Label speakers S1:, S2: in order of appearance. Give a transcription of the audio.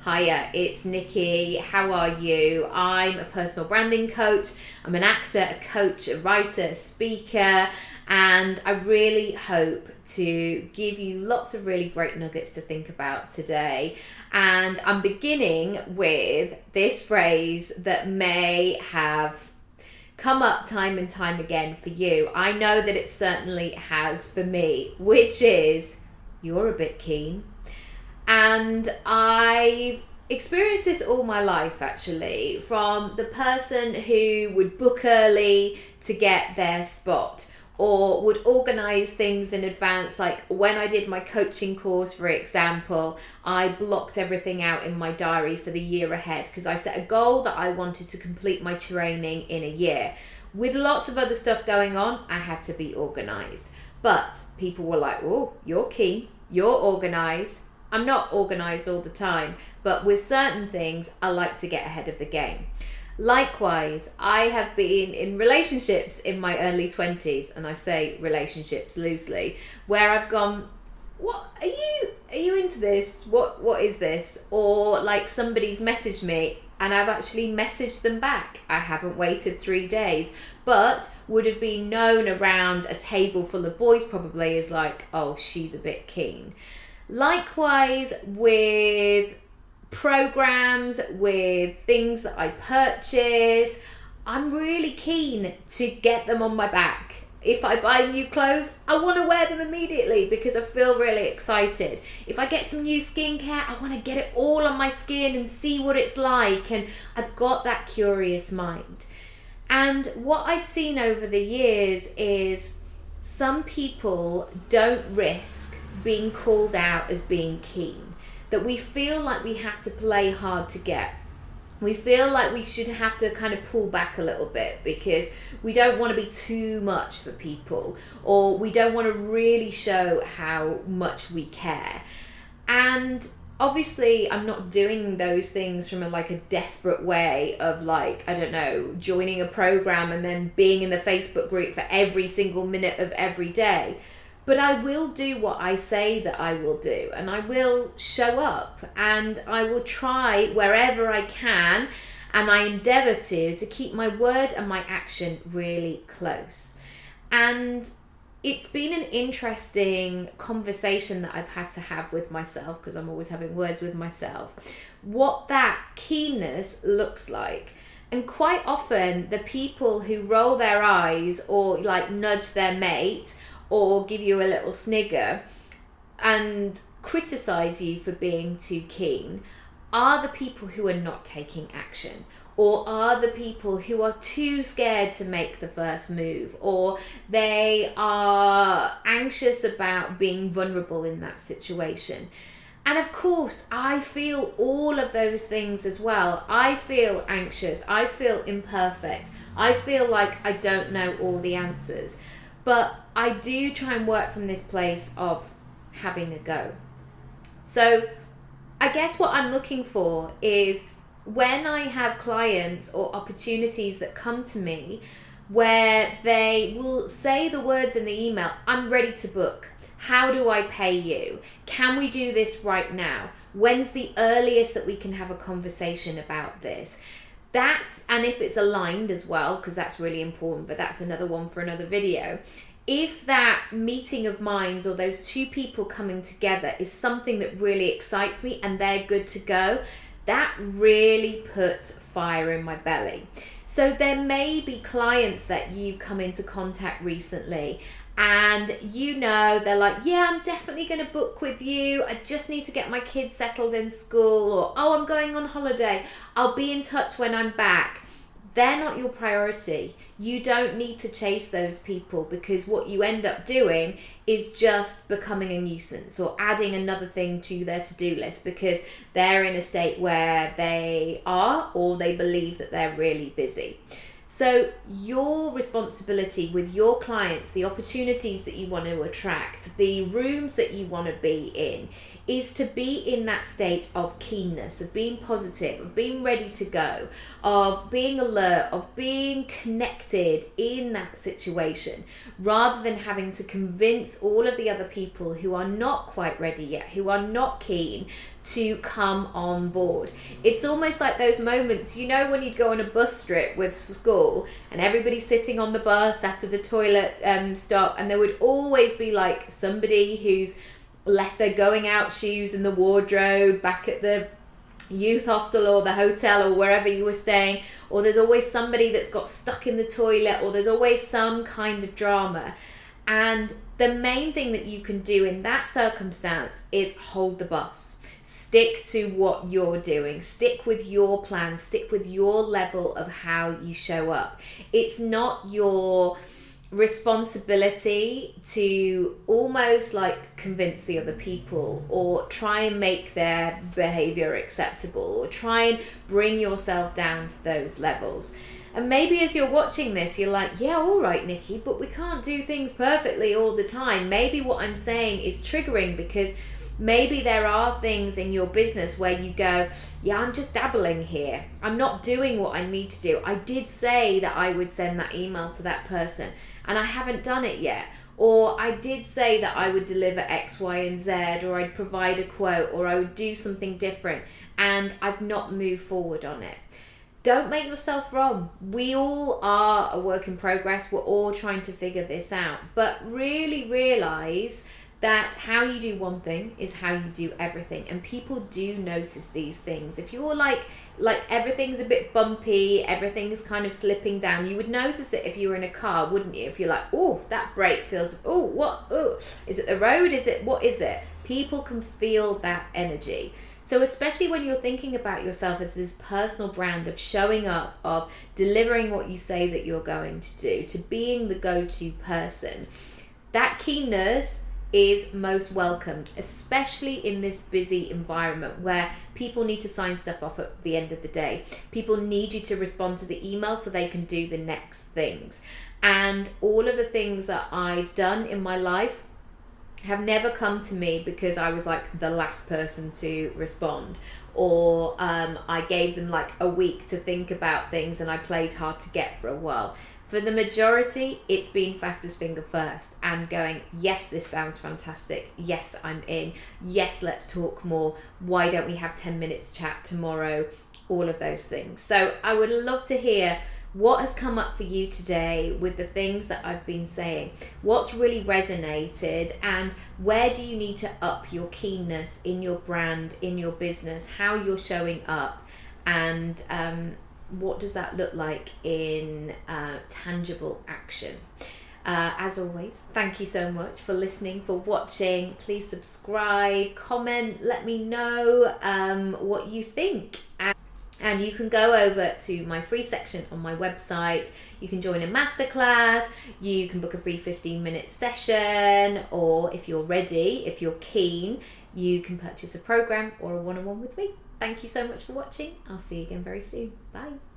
S1: Hiya, it's Nikki. How are you? I'm a personal branding coach. I'm an actor, a coach, a writer, a speaker, and I really hope to give you lots of really great nuggets to think about today. And I'm beginning with this phrase that may have come up time and time again for you. I know that it certainly has for me, which is, you're a bit keen. And I've experienced this all my life, actually, from the person who would book early to get their spot or would organise things in advance. Like when I did my coaching course, for example, I blocked everything out in my diary for the year ahead because I set a goal that I wanted to complete my training in a year. With lots of other stuff going on, I had to be organised. But people were like, oh, you're keen, you're organised. I'm not organised all the time, but with certain things, I like to get ahead of the game. Likewise, I have been in relationships in my early 20s, and I say relationships loosely, where I've gone, what are you into this? What is this? Or like somebody's messaged me and I've actually messaged them back. I haven't waited 3 days, but would have been known around a table full of boys probably as like, oh, she's a bit keen. Likewise with programs, with things that I purchase, I'm really keen to get them on my back. If I buy new clothes, I want to wear them immediately because I feel really excited. If I get some new skincare, I want to get it all on my skin and see what it's like. And I've got that curious mind. And what I've seen over the years is some people don't risk being called out as being keen, that we feel like we have to play hard to get. We feel like we should have to kind of pull back a little bit because we don't want to be too much for people, or we don't want to really show how much we care. And obviously I'm not doing those things from a desperate way of joining a program and then being in the Facebook group for every single minute of every day. But I will do what I say that I will do, and I will show up, and I will try wherever I can, and I endeavour to keep my word and my action really close. And it's been an interesting conversation that I've had to have with myself, because I'm always having words with myself, what that keenness looks like. And quite often the people who roll their eyes or nudge their mate or give you a little snigger and criticize you for being too keen are the people who are not taking action, or are the people who are too scared to make the first move, or they are anxious about being vulnerable in that situation. And of course, I feel all of those things as well. I feel anxious, I feel imperfect, I feel like I don't know all the answers. But I do try and work from this place of having a go. So I guess what I'm looking for is when I have clients or opportunities that come to me where they will say the words in the email, I'm ready to book. How do I pay you? Can we do this right now? When's the earliest that we can have a conversation about this? And if it's aligned as well, because that's really important, but that's another one for another video. If that meeting of minds or those two people coming together is something that really excites me and they're good to go, that really puts fire in my belly. So there may be clients that you've come into contact recently and they're like, yeah, I'm definitely going to book with you. I just need to get my kids settled in school, or, oh, I'm going on holiday. I'll be in touch when I'm back. They're not your priority. You don't need to chase those people, because what you end up doing is just becoming a nuisance or adding another thing to their to-do list because they're in a state where they are, or they believe that they're really busy. So your responsibility with your clients, the opportunities that you want to attract, the rooms that you want to be in, is to be in that state of keenness, of being positive, of being ready to go, of being alert, of being connected in that situation, rather than having to convince all of the other people who are not quite ready yet, who are not keen to come on board. It's almost like those moments, you know, when you'd go on a bus trip with school and everybody's sitting on the bus after the toilet stop, and there would always be like somebody who's left their going out shoes in the wardrobe back at the youth hostel or the hotel or wherever you were staying, or there's always somebody that's got stuck in the toilet, or there's always some kind of drama. And the main thing that you can do in that circumstance is hold the bus. Stick to what you're doing. Stick with your plan. Stick with your level of how you show up. It's not your responsibility to almost like convince the other people or try and make their behavior acceptable or try and bring yourself down to those levels. And maybe as you're watching this, you're like, yeah, all right, Nikki, but we can't do things perfectly all the time. Maybe what I'm saying is triggering because maybe there are things in your business where you go, yeah, I'm just dabbling here. I'm not doing what I need to do. I did say that I would send that email to that person and I haven't done it yet. Or I did say that I would deliver X, Y, and Z, or I'd provide a quote, or I would do something different, and I've not moved forward on it. Don't make yourself wrong. We all are a work in progress. We're all trying to figure this out. But really realize that how you do one thing is how you do everything, and people do notice these things. If you're like everything's a bit bumpy, everything's kind of slipping down, you would notice it if you were in a car, wouldn't you? If you're like, oh, that brake feels, oh, what, oh, is it the road? Is it, what is it? People can feel that energy. So especially when you're thinking about yourself as this personal brand of showing up, of delivering what you say that you're going to do, to being the go-to person, that keenness is most welcomed, especially in this busy environment where people need to sign stuff off at the end of the day. People need you to respond to the email so they can do the next things. And all of the things that I've done in my life have never come to me because I was like the last person to respond, or I gave them like a week to think about things and I played hard to get for a while. For the majority, it's been fastest finger first and going, yes, this sounds fantastic. Yes, I'm in. Yes, let's talk more. Why don't we have 10 minutes chat tomorrow? All of those things. So I would love to hear what has come up for you today with the things that I've been saying. What's really resonated, and where do you need to up your keenness in your brand, in your business, how you're showing up, and what does that look like in tangible action? As always, thank you so much for listening, for watching. Please subscribe, comment, let me know what you think. And you can go over to my free section on my website. You can join a masterclass, you can book a free 15-minute session, or if you're ready, if you're keen, you can purchase a program or a one-on-one with me. Thank you so much for watching. I'll see you again very soon. Bye.